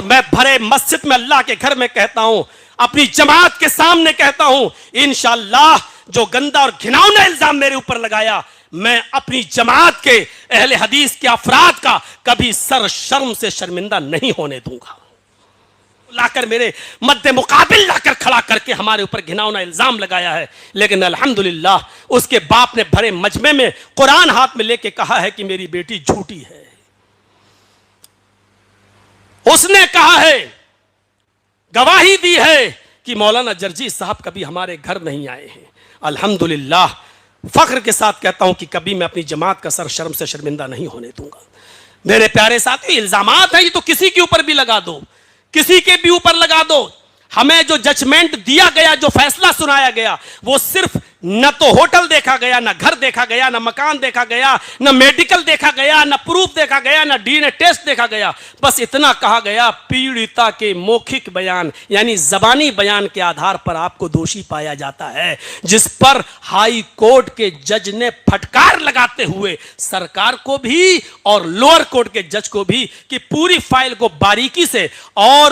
میں بھرے مسجد میں اللہ کے گھر میں کہتا ہوں, اپنی جماعت کے سامنے کہتا ہوں, انشاءاللہ جو گندا اور گھناؤنا الزام میرے اوپر لگایا, میں اپنی جماعت کے اہل حدیث کے افراد کا کبھی سر شرم سے شرمندہ نہیں ہونے دوں گا. لا کر میرے مد مقابل لا کر کھڑا کر کے ہمارے اوپر گھناؤنا الزام لگایا ہے, لیکن الحمدللہ اس کے باپ نے بھرے مجمع میں قرآن ہاتھ میں لے کے کہا ہے کہ میری بیٹی جھوٹی ہے. اس نے کہا ہے, گواہی دی ہے کہ مولانا جرجیت صاحب کبھی ہمارے گھر نہیں آئے ہیں. الحمدللہ فخر کے ساتھ کہتا ہوں کہ کبھی میں اپنی جماعت کا سر شرم سے شرمندہ نہیں ہونے دوں گا. میرے پیارے ساتھی, الزامات ہیں یہ تو کسی کے اوپر بھی لگا دو, کسی کے بھی اوپر لگا دو. ہمیں جو ججمنٹ دیا گیا, جو فیصلہ سنایا گیا, وہ صرف نہ تو ہوٹل دیکھا گیا, نہ گھر دیکھا گیا, نہ مکان دیکھا گیا, نہ میڈیکل دیکھا گیا, نہ پروف دیکھا گیا, نہ ڈی این اے ٹیسٹ دیکھا گیا. بس اتنا کہا گیا, پیڑیتا کے موکھک بیان یعنی زبانی بیان کے آدھار پر آپ کو دوشی پایا جاتا ہے, جس پر ہائی کورٹ کے جج نے پھٹکار لگاتے ہوئے سرکار کو بھی اور لوئر کورٹ کے جج کو بھی کہ پوری فائل کو باریکی سے اور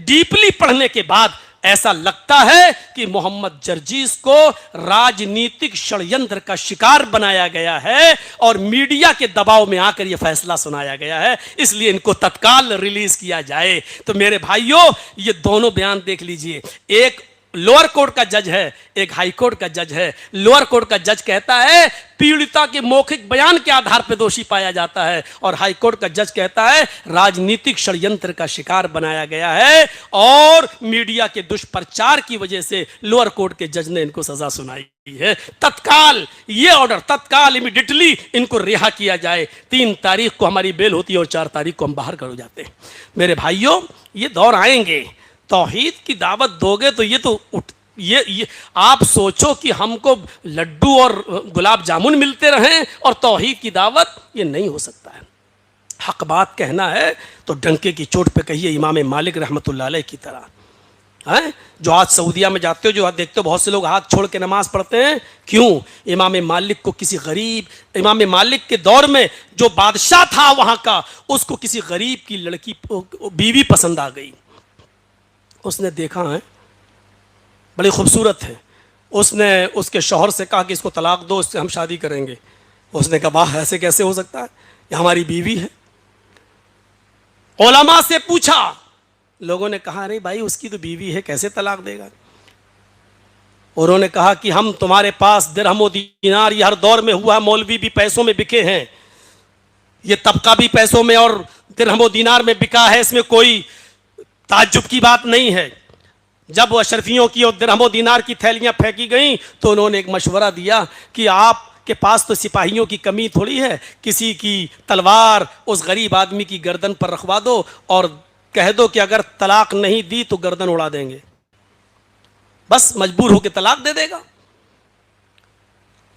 ڈیپلی پڑھنے کے بعد ایسا لگتا ہے کہ محمد جرجیس کو راجنیتک شڑینتر کا شکار بنایا گیا ہے اور میڈیا کے دباؤ میں آ کر یہ فیصلہ سنایا گیا ہے, اس لیے ان کو تتکال ریلیز کیا جائے. تو میرے بھائیوں, یہ دونوں بیان دیکھ لیجئے, ایک لوئر کورٹ کا جج ہے, ایک ہائی کورٹ کا جج ہے. لوئر کورٹ کا جج کہتا ہے پیڑیتا کے موکھک بیان کے آدھار پہ دوشی پایا جاتا ہے, اور ہائی کورٹ کا جج کہتا ہے راجنیتک شڑینتر کا شکار بنایا گیا ہے اور میڈیا کے دشپرچار کی وجہ سے لوئر کورٹ کے جج نے ان کو سزا سنائی ہے. تتکال یہ آرڈر, تتکال امیڈیٹلی ان کو رہا کیا جائے. 3 تاریخ کو ہماری بیل ہوتی ہے اور 4 تاریخ کو ہم باہر کر جاتے ہیں. میرے بھائیوں, یہ دور آئیں گے, توحید کی دعوت دو گے تو یہ آپ سوچو کہ ہم کو لڈو اور گلاب جامن ملتے رہیں اور توحید کی دعوت, یہ نہیں ہو سکتا ہے. حق بات کہنا ہے تو ڈنکے کی چوٹ پہ کہیے, امام مالک رحمۃ اللہ علیہ کی طرح. جو آج سعودیہ میں جاتے ہو, جو آج دیکھتے ہو بہت سے لوگ ہاتھ چھوڑ کے نماز پڑھتے ہیں, کیوں؟ امام مالک کو کسی غریب, امام مالک کے دور میں جو بادشاہ تھا وہاں کا, اس کو کسی غریب کی لڑکی بیوی پسند آ گئی. اس نے دیکھا ہے بڑی خوبصورت ہے, اس نے اس کے شوہر سے کہا کہ اس کو طلاق دو, اس سے ہم شادی کریں گے. اس نے کہا واہ, ایسے کیسے ہو سکتا ہے, یہ ہماری بیوی ہے. علماء سے پوچھا, لوگوں نے کہا نہیں بھائی اس کی تو بیوی ہے, کیسے طلاق دے گا. انہوں نے کہا کہ ہم تمہارے پاس درہم و دینار, یہ ہر دور میں ہوا, مولوی بھی پیسوں میں بکے ہیں, یہ طبقہ بھی پیسوں میں اور درہم و دینار میں بکا ہے, اس میں کوئی تعجب کی بات نہیں ہے. جب وہ اشرفیوں کی اور درہم و دینار کی تھیلیاں پھینکی گئیں تو انہوں نے ایک مشورہ دیا کہ آپ کے پاس تو سپاہیوں کی کمی تھوڑی ہے, کسی کی تلوار اس غریب آدمی کی گردن پر رکھوا دو اور کہہ دو کہ اگر طلاق نہیں دی تو گردن اڑا دیں گے, بس مجبور ہو کے طلاق دے دے گا.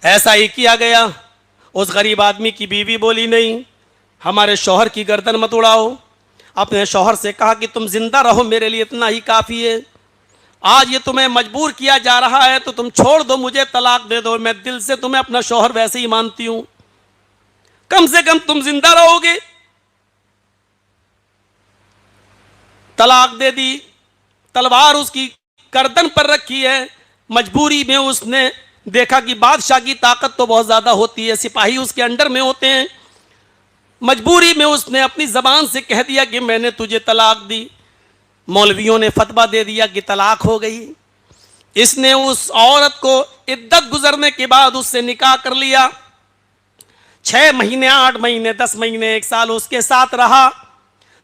ایسا ہی کیا گیا. اس غریب آدمی کی بیوی بولی نہیں, ہمارے شوہر کی گردن مت اڑاؤ. اپنے شوہر سے کہا کہ تم زندہ رہو, میرے لیے اتنا ہی کافی ہے. آج یہ تمہیں مجبور کیا جا رہا ہے تو تم چھوڑ دو, مجھے طلاق دے دو, میں دل سے تمہیں اپنا شوہر ویسے ہی مانتی ہوں, کم سے کم تم زندہ رہو گے. طلاق دے دی, تلوار اس کی گردن پر رکھی ہے. مجبوری میں اس نے دیکھا کہ بادشاہ کی طاقت تو بہت زیادہ ہوتی ہے, سپاہی اس کے انڈر میں ہوتے ہیں. مجبوری میں اس نے اپنی زبان سے کہہ دیا کہ میں نے تجھے طلاق دی. مولویوں نے فتویٰ دے دیا کہ طلاق ہو گئی. اس نے اس عورت کو عدت گزرنے کے بعد اس سے نکاح کر لیا. 6 مہینے, 8 مہینے, 10 مہینے, 1 سال اس کے ساتھ رہا.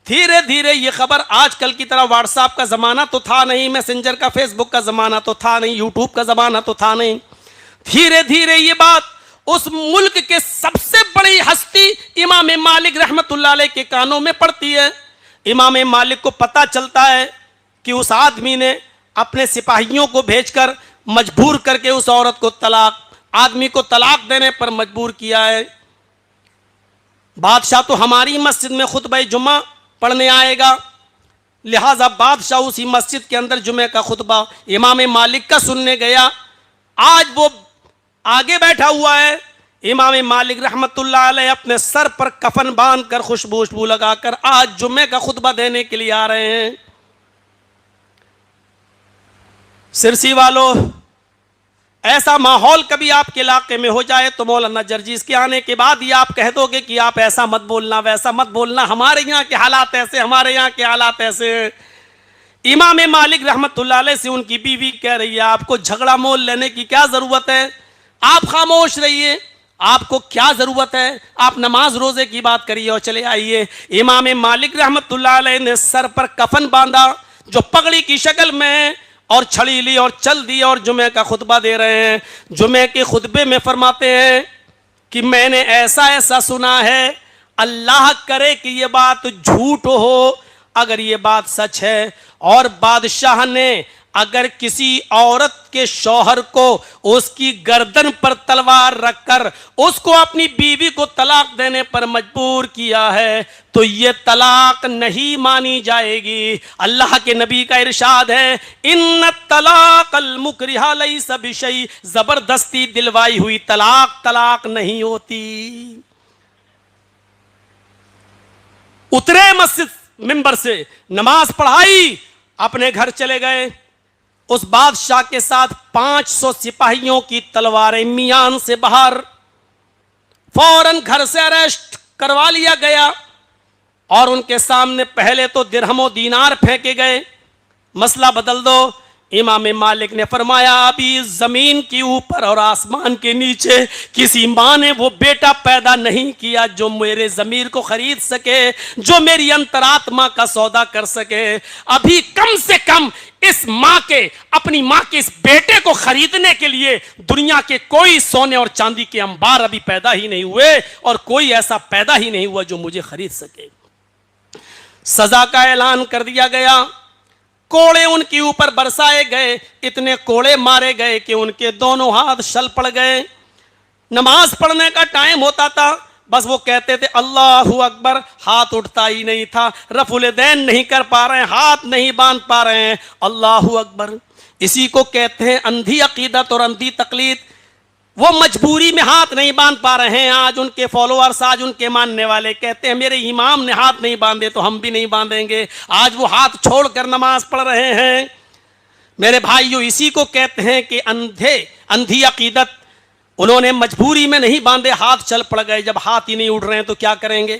دھیرے دھیرے یہ خبر, آج کل کی طرح واٹس ایپ کا زمانہ تو تھا نہیں, میسنجر کا, فیس بک کا زمانہ تو تھا نہیں, یوٹیوب کا زمانہ تو تھا نہیں. دھیرے دھیرے یہ بات اس ملک کے سب سے بڑی ہستی امام مالک رحمت اللہ علیہ کے کانوں میں پڑتی ہے. امام مالک کو پتہ چلتا ہے کہ اس آدمی نے اپنے سپاہیوں کو بھیج کر مجبور کر کے اس عورت کو آدمی کو طلاق دینے پر مجبور کیا ہے. بادشاہ تو ہماری مسجد میں خطبہ جمعہ پڑھنے آئے گا, لہٰذا بادشاہ اسی مسجد کے اندر جمعہ کا خطبہ امام مالک کا سننے گیا. آج وہ آگے بیٹھا ہوا ہے, امام مالک رحمت اللہ علیہ اپنے سر پر کفن باندھ کر خوشبو لگا کر آج جمعے کا خطبہ دینے کے لیے آ رہے ہیں۔ سرسی والو، ایسا ماحول کبھی آپ کے علاقے میں ہو جائے تو مولانا جرجیز کے آنے کے بعد یہ آپ کہہ دو گے کہ آپ ایسا مت بولنا ویسا مت بولنا، ہمارے یہاں کے حالات ایسے، ہمارے یہاں کے حالات ایسے۔ امام مالک رحمت اللہ علیہ سے ان کی بیوی کہہ رہی ہے آپ کو جھگڑا مول لینے کی کیا ضرورت ہے، آپ خاموش رہیے، آپ کو کیا ضرورت ہے، آپ نماز روزے کی بات کریے اور چلے آئیے۔ امام مالک رحمت اللہ علیہ نے سر پر کفن باندھا جو پگڑی کی شکل میں، اور چھڑی لی اور چل دی اور جمعے کا خطبہ دے رہے ہیں۔ جمعے کے خطبے میں فرماتے ہیں کہ میں نے ایسا ایسا سنا ہے، اللہ کرے کہ یہ بات جھوٹ ہو، اگر یہ بات سچ ہے اور بادشاہ نے اگر کسی عورت کے شوہر کو اس کی گردن پر تلوار رکھ کر اس کو اپنی بیوی کو طلاق دینے پر مجبور کیا ہے تو یہ طلاق نہیں مانی جائے گی۔ اللہ کے نبی کا ارشاد ہے ان الطلاق المکرہ لیس بشیء، زبردستی دلوائی ہوئی طلاق طلاق نہیں ہوتی۔ اترے مسجد منبر سے، نماز پڑھائی، اپنے گھر چلے گئے۔ اس بادشاہ کے ساتھ 500 سپاہیوں کی تلواریں میان سے باہر، فوراً گھر سے اریسٹ کروا لیا گیا اور ان کے سامنے پہلے تو درہم و دینار پھینکے گئے، مسئلہ بدل دو۔ امام مالک نے فرمایا ابھی زمین کے اوپر اور آسمان کے نیچے کسی ماں نے وہ بیٹا پیدا نہیں کیا جو میرے ضمیر کو خرید سکے، جو میری انتراتما کا سودا کر سکے۔ ابھی کم سے کم اس ماں کے، اپنی ماں کے اس بیٹے کو خریدنے کے لیے دنیا کے کوئی سونے اور چاندی کے انبار ابھی پیدا ہی نہیں ہوئے، اور کوئی ایسا پیدا ہی نہیں ہوا جو مجھے خرید سکے۔ سزا کا اعلان کر دیا گیا، کوڑے ان کے اوپر برسائے گئے، اتنے کوڑے مارے گئے کہ ان کے دونوں ہاتھ شل پڑ گئے۔ نماز پڑھنے کا ٹائم ہوتا تھا، بس وہ کہتے تھے اللہ اکبر، ہاتھ اٹھتا ہی نہیں تھا، رفع الیدین نہیں کر پا رہے ہیں، ہاتھ نہیں باندھ پا رہے ہیں، اللہ اکبر۔ اسی کو کہتے ہیں اندھی عقیدت اور اندھی تقلید۔ وہ مجبوری میں ہاتھ نہیں باندھ پا رہے ہیں، آج ان کے فالوورز، آج ان کے ماننے والے کہتے ہیں میرے امام نے ہاتھ نہیں باندھے تو ہم بھی نہیں باندھیں گے، آج وہ ہاتھ چھوڑ کر نماز پڑھ رہے ہیں۔ میرے بھائیو، اسی کو کہتے ہیں کہ اندھی عقیدت۔ انہوں نے مجبوری میں نہیں باندھے، ہاتھ چل پڑ گئے، جب ہاتھ ہی نہیں اڑ رہے ہیں تو کیا کریں گے؟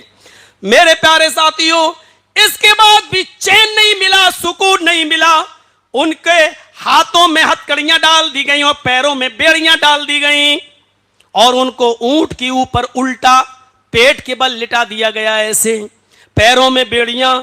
میرے پیارے ساتھیو، اس کے بعد بھی چین نہیں ملا، سکون نہیں ملا۔ ان کے ہاتھوں میں ہتکڑیاں ڈال دی گئیں اور پیروں میں بیڑیاں ڈال دی گئیں، اور ان کو اونٹ کے اوپر الٹا پیٹ کے بل لٹا دیا گیا، ایسے پیروں میں بیڑیاں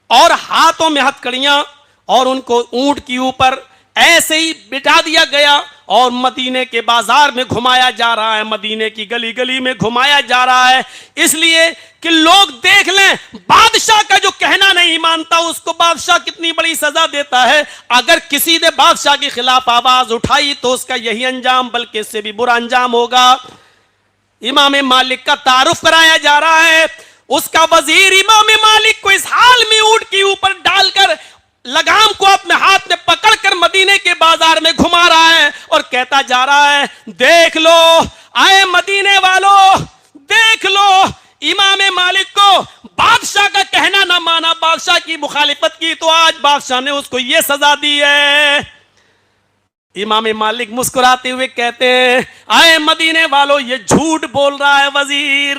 اور ہاتھوں میں ہتکڑیاں، اور ان کو اونٹ کے اوپر ایسے ہی بٹھا دیا گیا، اور مدینے کے بازار میں گھمایا جا رہا ہے، مدینے کی گلی گلی میں گھمایا جا رہا ہے، اس لیے کہ لوگ دیکھ لیں بادشاہ کا جو کہنا نہیں مانتا اس کو بادشاہ کتنی بڑی سزا دیتا ہے۔ اگر کسی نے بادشاہ کے خلاف آواز اٹھائی تو اس کا یہی انجام، بلکہ اس سے بھی برا انجام ہوگا۔ امام مالک کا تعارف کرایا جا رہا ہے، اس کا وزیر امام مالک کو اس حال میں اونٹ کے اوپر ڈال کر لگام کو اپنے ہاتھ میں پکڑ کر مدینے کے بازار میں گھما رہا ہے اور کہتا جا رہا ہے دیکھ لو آئے مدینے والو، دیکھ لو امام مالک کو بادشاہ کا کہنا نہ مانا، بادشاہ کی مخالفت کی تو آج بادشاہ نے اس کو یہ سزا دی ہے۔ امام مالک مسکراتے ہوئے کہتے ہیں آئے مدینے والو، یہ جھوٹ بول رہا ہے وزیر،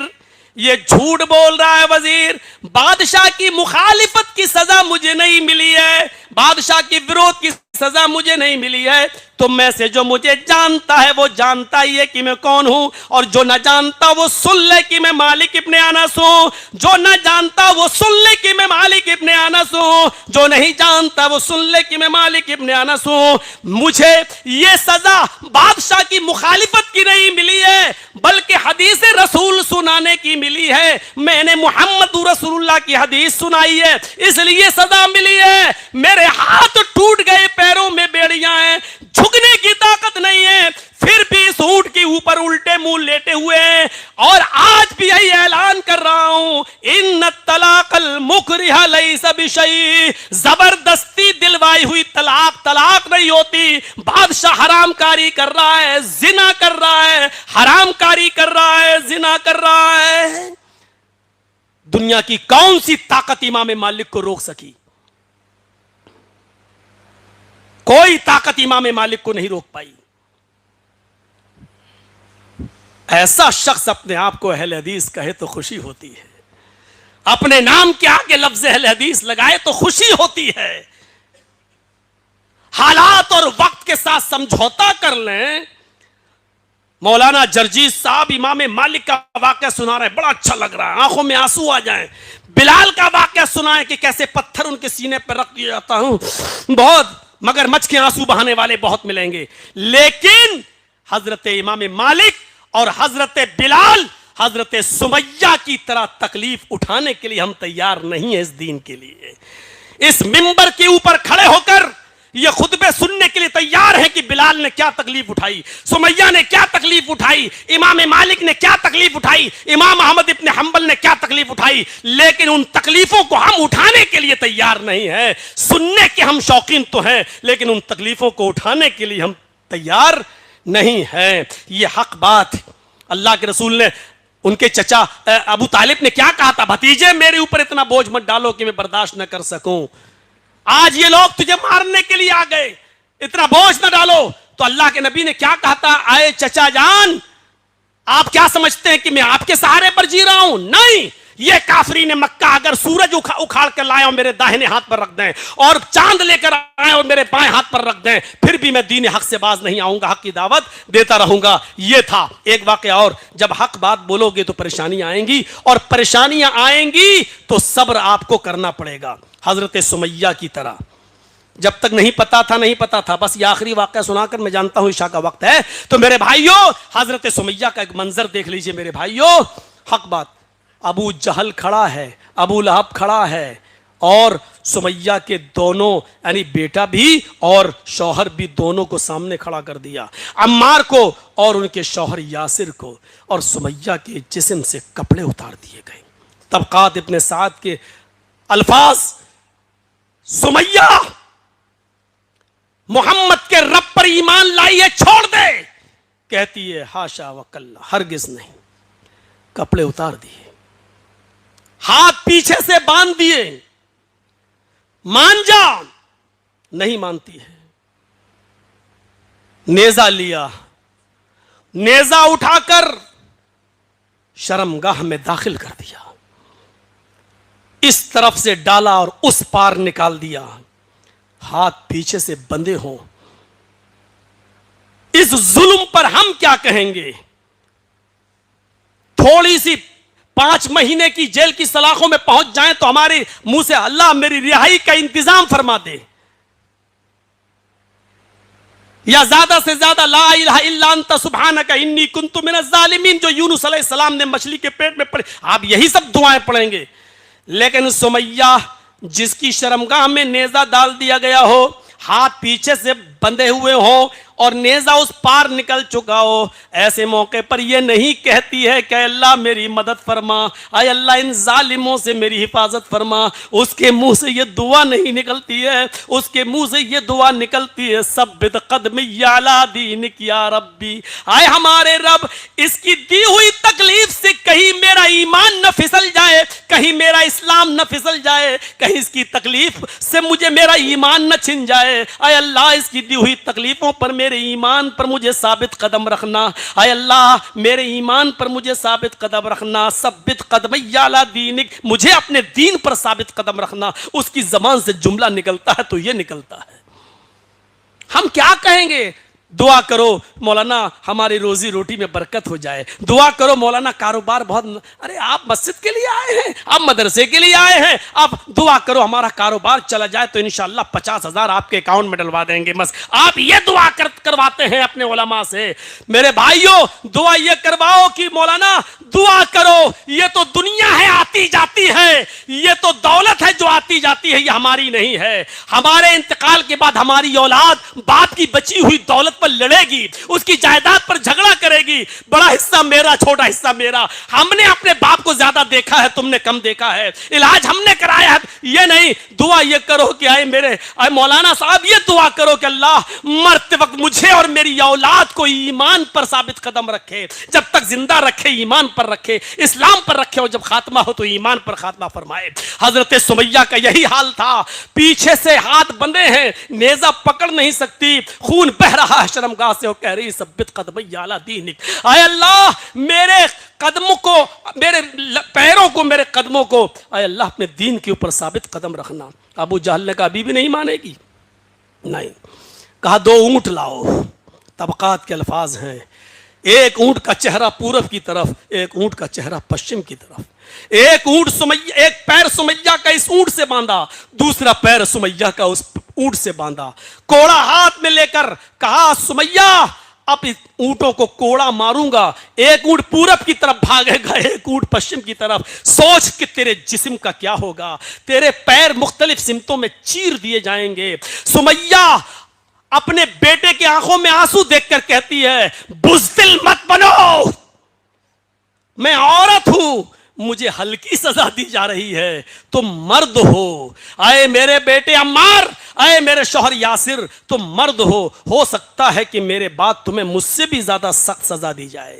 یہ جھوٹ بول رہا ہے وزیر، بادشاہ کی مخالفت کی سزا مجھے نہیں ملی ہے، بادشاہ کی وروਧ کی سزا مجھے نہیں ملی ہے، تم میں سے جو مجھے جانتا ہے وہ جانتا ہی ہے کہ میں کون ہوں، اور جو نہ جانتا وہ سن لے کہ میں مالک ابن انس ہوں، جو نہ جانتا وہ سن لے کہ میں مالک ابن انس ہوں، جو نہیں جانتا وہ سن لے کہ میں مالک ابن انس ہوں۔ مجھے یہ سزا بادشاہ کی مخالفت کی نہیں ملی ہے بلکہ حدیث رسول سنانے کی ملی ہے، میں نے محمد رسول اللہ کی حدیث سنائی ہے اس لیے سزا ملی ہے۔ میرے ہاتھ ٹوٹ گئے، پیروں میں بیڑیاں ہیں، جھکنے کی طاقت نہیں ہے، پھر بھی اس اونٹ کے اوپر الٹے منہ لیٹے ہوئے ہیں، اور آج بھی یہی اعلان کر رہا ہوں، ان الطلاق المکرہ لیس بشیء، زبردستی دلوائی ہوئی طلاق طلاق نہیں ہوتی۔ بادشاہ حرام کاری کر رہا ہے، زنا کر رہا ہے، حرام کاری کر رہا ہے، زنا کر رہا ہے، دنیا کی کون سی طاقت امام مالک کو روک سکی؟ کوئی طاقت امام مالک کو نہیں روک پائی۔ ایسا شخص اپنے آپ کو اہل حدیث کہے تو خوشی ہوتی ہے، اپنے نام کے آگے لفظ اہل حدیث لگائے تو خوشی ہوتی ہے۔ حالات اور وقت کے ساتھ سمجھوتا کر لیں۔ مولانا جرجیس صاحب امام مالک کا واقعہ سنا رہے ہیں، بڑا اچھا لگ رہا ہے، آنکھوں میں آنسو آ جائیں۔ بلال کا واقعہ سنا ہے کہ کیسے پتھر ان کے سینے پر رکھ دیا جاتا ہوں، بہت مگر مچھ کے آنسو بہانے والے بہت ملیں گے۔ لیکن حضرت امام مالک اور حضرت بلال حضرت سمیہ کی طرح تکلیف اٹھانے کے لیے ہم تیار نہیں ہیں۔ اس دین کے لیے اس منبر کے اوپر کھڑے ہو کر یہ خطبے سننے کے لیے تیار ہے کہ بلال نے کیا تکلیف اٹھائی، سمیہ نے کیا تکلیف اٹھائی، امام مالک نے کیا تکلیف اٹھائی، امام احمد ابن حنبل نے کیا تکلیف اٹھائی، لیکن ان تکلیفوں کو ہم اٹھانے کے لیے تیار نہیں ہیں۔ سننے کے ہم شوقین تو ہیں، لیکن ان تکلیفوں کو اٹھانے کے لیے ہم تیار نہیں ہیں۔ یہ حق بات اللہ کے رسول نے ان کے چچا ابو طالب نے کیا کہا تھا، بھتیجے میرے اوپر اتنا بوجھ مت ڈالو کہ میں برداشت نہ کر سکوں، آج یہ لوگ تجھے مارنے کے لیے آ گئے، اتنا بوجھ نہ ڈالو۔ تو اللہ کے نبی نے کیا کہا تھا، آئے چچا جان آپ کیا سمجھتے ہیں کہ میں آپ کے سہارے پر جی رہا ہوں؟ نہیں، یہ کافرین مکہ اگر سورج اکھاڑ کر لائے اور میرے داہنے ہاتھ پر رکھ دیں، اور چاند لے کر آئے اور میرے بائیں ہاتھ پر رکھ دیں، پھر بھی میں دین حق سے باز نہیں آؤں گا، حق کی دعوت دیتا رہوں گا۔ یہ تھا ایک واقعہ اور، جب حق بات بولو گے تو پریشانیاں آئیں گی، اور پریشانیاں آئیں گی تو صبر آپ کو کرنا پڑے گا۔ حضرت سمیہ کی طرح جب تک نہیں پتا تھا، بس یہ آخری واقعہ سنا کر میں جانتا ہوں عشاء کا وقت ہے، تو میرے بھائیوں حضرت سمیہ کا ایک منظر دیکھ لیجئے میرے بھائیوں، حق بات، ابو جہل کھڑا ہے، ابو لہب کھڑا ہے، اور سمیہ کے دونوں یعنی بیٹا بھی اور شوہر بھی دونوں کو سامنے کھڑا کر دیا، عمار کو اور ان کے شوہر یاسر کو، اور سمیہ کے جسم سے کپڑے اتار دیے گئے۔ طبقات ابن سعد کے الفاظ، سمیہ محمد کے رب پر ایمان لائی ہے، چھوڑ دے، کہتی ہے ہاشا وکلا، ہرگز نہیں، کپڑے اتار دیے، ہاتھ پیچھے سے باندھ دیے، مان جا، نہیں مانتی ہے، نیزہ لیا، نیزہ اٹھا کر شرمگاہ میں داخل کر دیا، اس طرف سے ڈالا اور اس پار نکال دیا، ہاتھ پیچھے سے بندھے ہوں۔ اس ظلم پر ہم کیا کہیں گے؟ تھوڑی سی 5 مہینے کی جیل کی سلاخوں میں پہنچ جائیں تو ہمارے منہ سے اللہ میری رہائی کا انتظام فرما دے، یا زیادہ سے زیادہ لا الہ الا انت سبحانک انی کنت من الظالمین جو یونس علیہ السلام نے مچھلی کے پیٹ میں پڑھے، آپ یہی سب دعائیں پڑھیں گے۔ لیکن سمیہ جس کی شرمگاہ میں نیزہ ڈال دیا گیا ہو، ہاتھ پیچھے سے بندھے ہوئے ہوں اور نیزہ اس پار نکل چکا ہو، ایسے موقع پر یہ نہیں کہتی ہے کہ اللہ میری مدد فرما، اے اللہ ان ظالموں سے میری حفاظت فرما، اس کے منہ سے یہ دعا نہیں نکلتی ہے، اس کے منہ سے یہ دعا نکلتی ہے ثبت قدمی علی دینک یا ربی، اے ہمارے رب اس کی دی ہوئی تکلیف سے کہیں میرا ایمان نہ پھسل جائے، کہیں میرا اسلام نہ پھسل جائے، کہیں اس کی تکلیف سے مجھے میرا ایمان نہ چھن جائے، اے اللہ اس کی دی ہوئی تکلیفوں پر میرے ایمان پر مجھے ثابت قدم رکھنا، اے اللہ میرے ایمان پر مجھے ثابت قدم رکھنا، ثبت قدمی علی دینک، مجھے اپنے دین پر ثابت قدم رکھنا۔ اس کی زبان سے جملہ نکلتا ہے تو یہ نکلتا ہے۔ ہم کیا کہیں گے؟ دعا کرو مولانا ہماری روزی روٹی میں برکت ہو جائے، دعا کرو مولانا کاروبار بہت، ارے آپ مسجد کے لیے آئے ہیں، آپ مدرسے کے لیے آئے ہیں، آپ دعا کرو ہمارا کاروبار چلا جائے تو انشاءاللہ 50,000 آپ کے اکاؤنٹ میں ڈلوا دیں گے، بس آپ یہ دعا کرواتے ہیں اپنے علماء سے۔ میرے بھائیوں دعا یہ کرواؤ کہ مولانا دعا کرو، یہ تو دنیا ہے آتی جاتی ہے، یہ تو دولت ہے جو آتی جاتی ہے، یہ ہماری نہیں ہے، ہمارے انتقال کے بعد ہماری اولاد باپ کی بچی ہوئی دولت پر لڑے گی, اس کی جائیداد پر جھگڑا کرے گی, بڑا حصہ میرا, چھوٹا حصہ میرا. ہم نے اپنے باپ کو زیادہ دیکھا ہے, تم نے کم دیکھا ہے, علاج ہم نے کرایا ہے. یہ نہیں, دعا یہ کرو کہ اے مولانا صاحب یہ دعا کرو کہ اللہ مرتے وقت مجھے اور میری اولاد کو ایمان پر ثابت قدم رکھے, جب تک زندہ رکھے ایمان پر رکھے, اسلام پر رکھے, اور جب خاتمہ ہو تو ایمان پر خاتمہ فرمائے. حضرت سمیہ کا یہی حال تھا, پیچھے سے ہاتھ بندے ہیں, نیزہ پکڑ نہیں سکتی, خون بہ رہا ہے شرمگاہ سے, وہ کہہ رہی ثبت قدمی علی دینک. اے اللہ میرے قدموں کو, میرے پیروں کو, میرے قدموں کو اے اللہ اپنے دین کے اوپر ثابت قدم رکھنا. ابو جہل نے کہا ابھی بھی نہیں مانے گی, نہیں. کہا 2 اونٹ لاؤ. طبقات کے الفاظ ہیں, ایک اونٹ کا چہرہ پورب کی طرف, ایک اونٹ کا چہرہ پشچم کی طرف. ایک پیر سمیہ کا اس اونٹ سے باندھا, دوسرا پیر سمیہ کا اس اونٹ سے باندھا. کوڑا ہاتھ میں لے کر کہا سمیہ اب اونٹوں کو کوڑا ماروں گا, ایک اونٹ پورب کی طرف بھاگے گا, ایک اونٹ پشچم کی طرف. سوچ کہ تیرے جسم کا کیا ہوگا, تیرے پیر مختلف سمتوں میں چیر دیے جائیں گے. سمیہ اپنے بیٹے کے آنکھوں میں آنسو دیکھ کر کہتی ہے بزدل مت بنو, میں عورت ہوں, مجھے ہلکی سزا دی جا رہی ہے, تم مرد ہو. اے میرے بیٹے عمار, اے میرے شوہر یاسر, تم مرد ہو سکتا ہے کہ میرے بعد تمہیں مجھ سے بھی زیادہ سخت سزا دی جائے.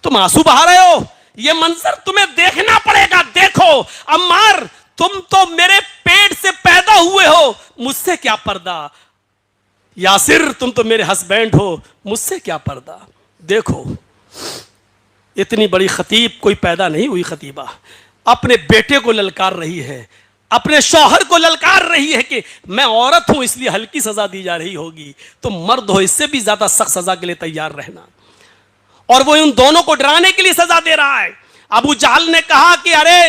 تم آنسو بہا رہے ہو, یہ منظر تمہیں دیکھنا پڑے گا. دیکھو عمار, تم تو میرے پیٹ سے پیدا ہوئے ہو, مجھ سے کیا پردہ. یاسر تم تو میرے ہسبینڈ ہو, مجھ سے کیا پردہ. دیکھو اتنی بڑی خطیب کوئی پیدا نہیں ہوئی خطیبہ, اپنے بیٹے کو للکار رہی ہے, اپنے شوہر کو للکار رہی ہے کہ میں عورت ہوں اس لیے ہلکی سزا دی جا رہی ہوگی, تم مرد ہو, اس سے بھی زیادہ سخت سزا کے لیے تیار رہنا. اور وہ ان دونوں کو ڈرانے کے لیے سزا دے رہا ہے. ابو جہل نے کہا کہ ارے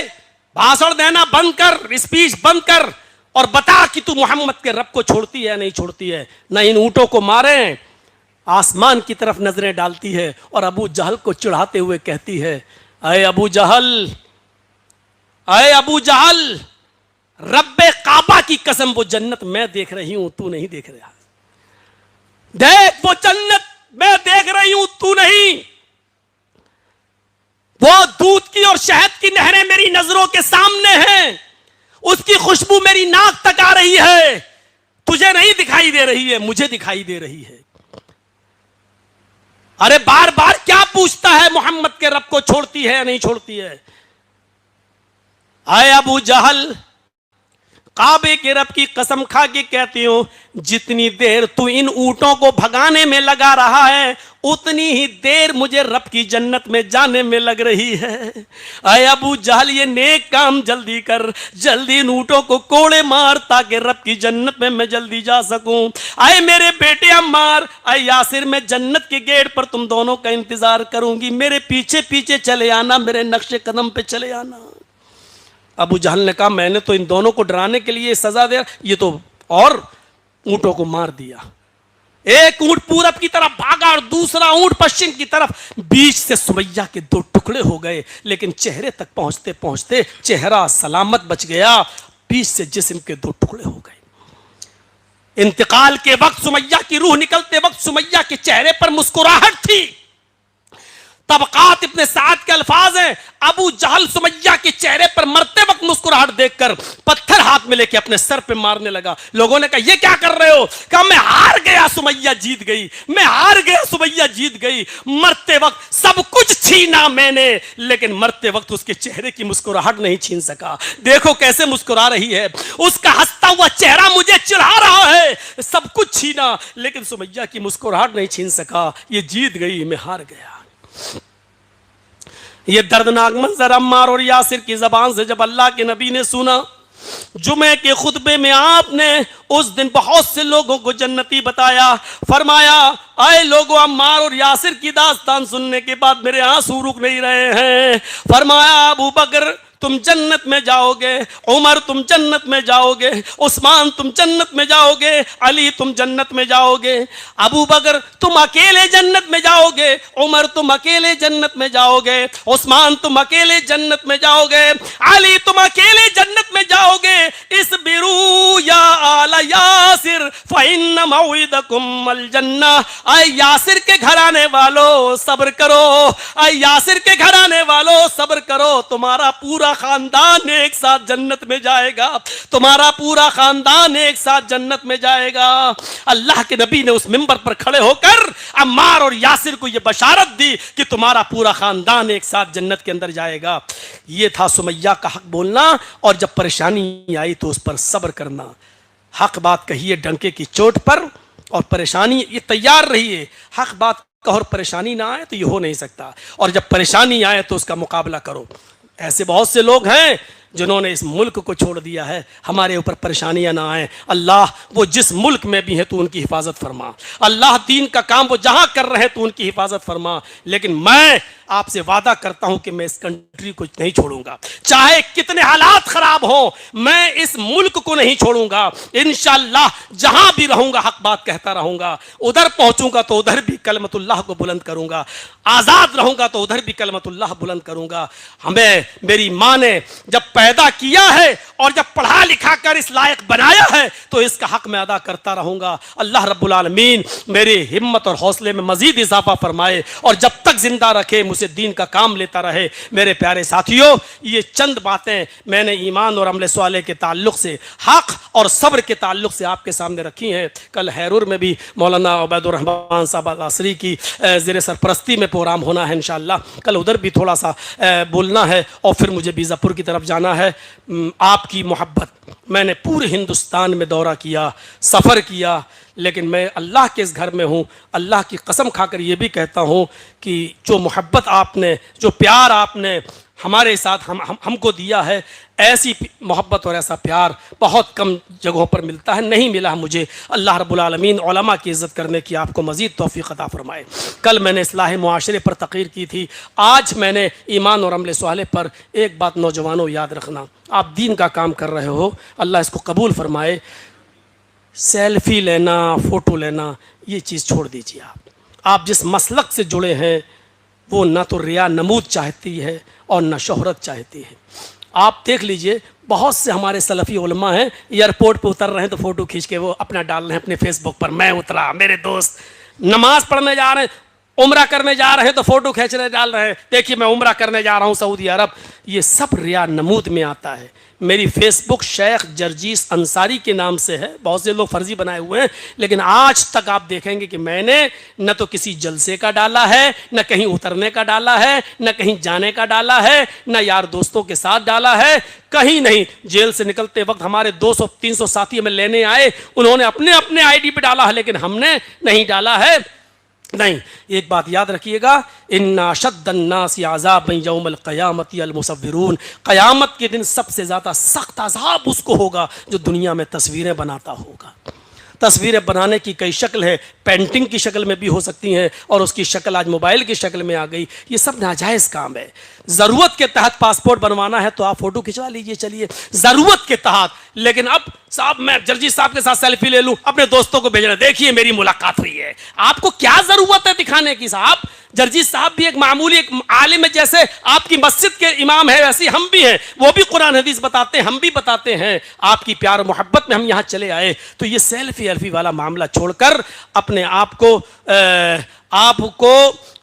بھاشن دینا بند کر, اسپیچ بند کر, اور بتا کہ تو محمد کے رب کو چھوڑتی ہے نہیں چھوڑتی ہے. نہ ان اونٹوں کو ماریں. آسمان کی طرف نظریں ڈالتی ہے اور ابو جہل کو چڑھاتے ہوئے کہتی ہے اے ابو جہل, اے ابو جہل, رب کعبہ کی قسم وہ جنت میں دیکھ رہی ہوں, تو نہیں دیکھ رہا. دیکھ وہ جنت میں دیکھ رہی ہوں, تو نہیں. وہ دودھ کی اور شہد کی نہریں میری نظروں کے سامنے ہیں, اس کی خوشبو میری ناک تک آ رہی ہے, تجھے نہیں دکھائی دے رہی ہے, مجھے دکھائی دے رہی ہے. ارے بار بار کیا پوچھتا ہے محمد کے رب کو چھوڑتی ہے یا نہیں چھوڑتی ہے. اے ابو جہل, کعبے کے رب کی قسم کھا کے کہتی ہوں جتنی دیر تو ان اونٹوں کو بھگانے میں لگا رہا ہے اتنی ہی دیر مجھے رب کی جنت میں جانے میں لگ رہی ہے. اے ابو جہل یہ نیک کام جلدی کر, جلدی ان اونٹوں کو کوڑے مار تاکہ رب کی جنت میں میں جلدی جا سکوں. اے میرے بیٹے عمار, اے یاسر, میں جنت کے گیٹ پر تم دونوں کا انتظار کروں گی, میرے پیچھے پیچھے چلے آنا, میرے نقش قدم پہ چلے آنا. ابو جہل نے کہا میں نے تو ان دونوں کو ڈرانے کے لیے سزا دیا, یہ تو اور اونٹوں کو مار دیا. ایک اونٹ پورب کی طرف بھاگا اور دوسرا اونٹ پشچم کی طرف. بیچ سے سمیہ کے 2 ٹکڑے ہو گئے, لیکن چہرے تک پہنچتے پہنچتے چہرہ سلامت بچ گیا, بیچ سے جسم کے 2 ٹکڑے ہو گئے. انتقال کے وقت سمیہ کی روح نکلتے وقت سمیہ کے چہرے پر مسکراہٹ تھی. طبقات ابن سعد کے الفاظ ہیں, ابو جہل سمیہ کے چہرے پر مرتے وقت مسکراہٹ دیکھ کر پتھر ہاتھ میں لے کے اپنے سر پہ مارنے لگا. لوگوں نے کہا یہ کیا کر رہے ہو؟ کہا میں ہار گیا, سمیہ جیت گئی, میں ہار گیا, سمیہ جیت گئی. مرتے وقت سب کچھ چھینا میں نے, لیکن مرتے وقت اس کے چہرے کی مسکراہٹ نہیں چھین سکا. دیکھو کیسے مسکرا رہی ہے, اس کا ہنستا ہوا چہرہ مجھے چڑھا رہا ہے. سب کچھ چھینا لیکن سمیہ کی مسکراہٹ نہیں چھین سکا. یہ جیت گئی, میں ہار گیا. یہ دردناک منظر عمار اور یاسر کی زبان سے جب اللہ کے نبی نے سنا, جمعے کے خطبے میں آپ نے اس دن بہت سے لوگوں کو جنتی بتایا. فرمایا اے لوگوں, عمار اور یاسر کی داستان سننے کے بعد میرے آنسو رک نہیں رہے ہیں. فرمایا ابو بکر تم جنت میں جاؤ گے, عمر تم جنت میں جاؤ گے, عثمان تم جنت میں جاؤ گے, علی تم جنت میں جاؤ گے. ابو بکر تم اکیلے جنت میں جاؤ گے, عمر تم اکیلے جنت میں جاؤ گے, عثمان تم اکیلے جنت میں جاؤ گے, علی تم اکیلے جنت میں جاؤ گے. اس برو یا آل يَنتَصِرْ فَإِنَّ مَوْعِدَكُمْ الْجَنَّةُ۔ اے یاسر کے گھرانے والو صبر کرو، اے یاسر کے گھرانے والو صبر کرو، تمہارا پورا خاندان ایک ساتھ جنت میں جائے گا، تمہارا پورا خاندان ایک ساتھ جنت میں جائے گا۔ اللہ کے نبی نے اس منبر پر کھڑے ہو کر عمار اور یاسر کو یہ بشارت دی کہ تمہارا پورا خاندان ایک ساتھ جنت کے اندر جائے گا۔ یہ تھا سمیہ کا حق بولنا، اور جب پریشانی آئی تو اس پر صبر کرنا۔ حق بات کہیے ڈنکے کی چوٹ پر، اور پریشانی یہ تیار رہیے، حق بات کہو اور پریشانی نہ آئے تو یہ ہو نہیں سکتا، اور جب پریشانی آئے تو اس کا مقابلہ کرو۔ ایسے بہت سے لوگ ہیں جنہوں نے اس ملک کو چھوڑ دیا ہے، ہمارے اوپر پریشانیاں نہ آئیں۔ اللہ وہ جس ملک میں بھی ہیں تو ان کی حفاظت فرما، اللہ دین کا کام وہ جہاں کر رہے ہیں تو ان کی حفاظت فرما، لیکن میں آپ سے وعدہ کرتا ہوں کہ میں اس کنٹری کو نہیں چھوڑوں گا، چاہے کتنے حالات خراب ہوں، میں اس ملک کو نہیں چھوڑوں گا۔ انشاءاللہ جہاں بھی رہوں گا حق بات کہتا رہوں گا، ادھر پہنچوں گا تو ادھر بھی کلمت اللہ کو بلند کروں گا، آزاد رہوں گا تو ادھر بھی کلمت اللہ بلند کروں گا۔ ہمیں میری ماں نے جب پیدا کیا ہے اور جب پڑھا لکھا کر اس لائق بنایا ہے تو اس کا حق میں ادا کرتا رہوں گا۔ اللہ رب العالمین میری ہمت اور حوصلے میں مزید اضافہ فرمائے، اور جب تک زندہ رکھے مجھے دین کا کام لیتا رہے۔ میرے پیارے ساتھیوں، یہ چند باتیں میں نے ایمان اور عمل صالح کے تعلق سے، حق اور صبر کے تعلق سے آپ کے سامنے رکھی ہیں۔ کل ہیرور میں بھی مولانا عبید الرحمان صاحب العصری کی زیر سرپرستی میں پروگرام ہونا ہے انشاءاللہ، کل ادھر بھی تھوڑا سا بولنا ہے، اور پھر مجھے بیزا پور کی طرف جانا ہے۔ آپ کی محبت، میں نے پورے ہندوستان میں دورہ کیا، سفر کیا، لیکن میں اللہ کے اس گھر میں ہوں، اللہ کی قسم کھا کر یہ بھی کہتا ہوں کہ جو محبت آپ نے، جو پیار آپ نے ہمارے ساتھ ہم کو دیا ہے، ایسی محبت اور ایسا پیار بہت کم جگہوں پر ملتا ہے، نہیں ملا مجھے۔ اللہ رب العالمین علماء کی عزت کرنے کی آپ کو مزید توفیق عطا فرمائے۔ کل میں نے اصلاح معاشرے پر تقریر کی تھی، آج میں نے ایمان اور عمل صالح پر۔ ایک بات نوجوانوں یاد رکھنا، آپ دین کا کام کر رہے ہو، اللہ اس کو قبول فرمائے، سیلفی لینا، فوٹو لینا، یہ چیز چھوڑ دیجیے۔ آپ جس مسلک سے جڑے ہیں وہ نہ تو ریا نمود چاہتی ہے اور نہ شہرت چاہتی ہے۔ آپ دیکھ لیجئے بہت سے ہمارے سلفی علماء ہیں، ایئرپورٹ پہ اتر رہے ہیں تو فوٹو کھینچ کے وہ اپنا ڈال رہے ہیں اپنے فیس بک پر، میں اترا، میرے دوست نماز پڑھنے جا رہے ہیں، عمرہ کرنے جا رہے ہیں تو فوٹو کھینچ رہے ڈال رہے ہیں، دیکھیے میں عمرہ کرنے جا رہا ہوں سعودی عرب۔ یہ سب ریا نمود میں آتا ہے۔ میری فیس بک شیخ جرجیس انصاری کے نام سے ہے، بہت سے لوگ فرضی بنائے ہوئے ہیں، لیکن آج تک آپ دیکھیں گے کہ میں نے نہ تو کسی جلسے کا ڈالا ہے، نہ کہیں اترنے کا ڈالا ہے، نہ کہیں جانے کا ڈالا ہے، نہ یار دوستوں کے ساتھ ڈالا ہے، کہیں نہیں۔ جیل سے نکلتے وقت ہمارے 200-300 ساتھی ہمیں لینے آئے، انہوں نے اپنے آئی ڈی پہ ڈالا ہے، لیکن ہم نے نہیں ڈالا ہے۔ نہیں، ایک بات یاد رکھیے گا، ان اشد الناس عذابا یوم القیامت المصورون، قیامت کے دن سب سے زیادہ سخت عذاب اس کو ہوگا جو دنیا میں تصویریں بناتا ہوگا۔ تصویریں بنانے کی کئی شکل ہے، پینٹنگ کی شکل میں بھی ہو سکتی ہیں، اور اس کی شکل آج موبائل کی شکل میں آ گئی۔ یہ سب ناجائز کام ہے۔ ضرورت کے تحت پاسپورٹ بنوانا ہے تو آپ فوٹو کھنچوا لیجئے، چلیے ضرورت کے تحت، لیکن اب صاحب میں جرجی صاحب کے ساتھ سیلفی لے لوں، اپنے دوستوں کو بھیجنا، دیکھیے میری ملاقات ہوئی ہے۔ آپ کو کیا ضرورت ہے دکھانے کی؟ صاحب جرجی صاحب بھی ایک معمولی ایک عالم ہے، جیسے آپ کی مسجد کے امام ہے ویسے ہم بھی ہیں، وہ بھی قرآن حدیث بتاتے ہیں، ہم بھی بتاتے ہیں۔ آپ کی پیار و محبت میں ہم یہاں چلے آئے، تو یہ سیلفی والا معاملہ چھوڑ کر اپنے آپ کو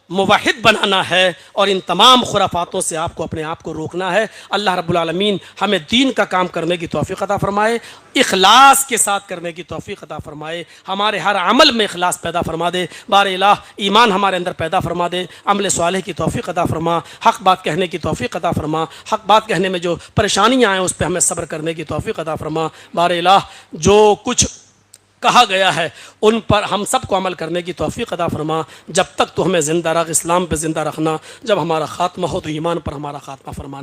موحد بنانا ہے، اور ان تمام خرافاتوں سے آپ کو اپنے آپ کو روکنا ہے۔ اللہ رب العالمین ہمیں دین کا کام کرنے کی توفیق عطا فرمائے، اخلاص کے ساتھ کرنے کی توفیق عطا فرمائے، ہمارے ہر عمل میں اخلاص پیدا فرما دے، بار الہ ایمان ہمارے اندر پیدا فرما دے، عمل صالح کی توفیق عطا فرما، حق بات کہنے کی توفیق عطا فرما، حق بات کہنے میں جو پریشانیاں آئیں اس پہ ہمیں صبر کرنے کی توفیق عطا فرما، بار الہ جو کچھ کہا گیا ہے ان پر ہم سب کو عمل کرنے کی توفیق عطا فرما۔ جب تک تو ہمیں زندہ رکھ، اسلام پہ زندہ رکھنا، جب ہمارا خاتمہ ہو تو ایمان پر ہمارا خاتمہ فرمانا۔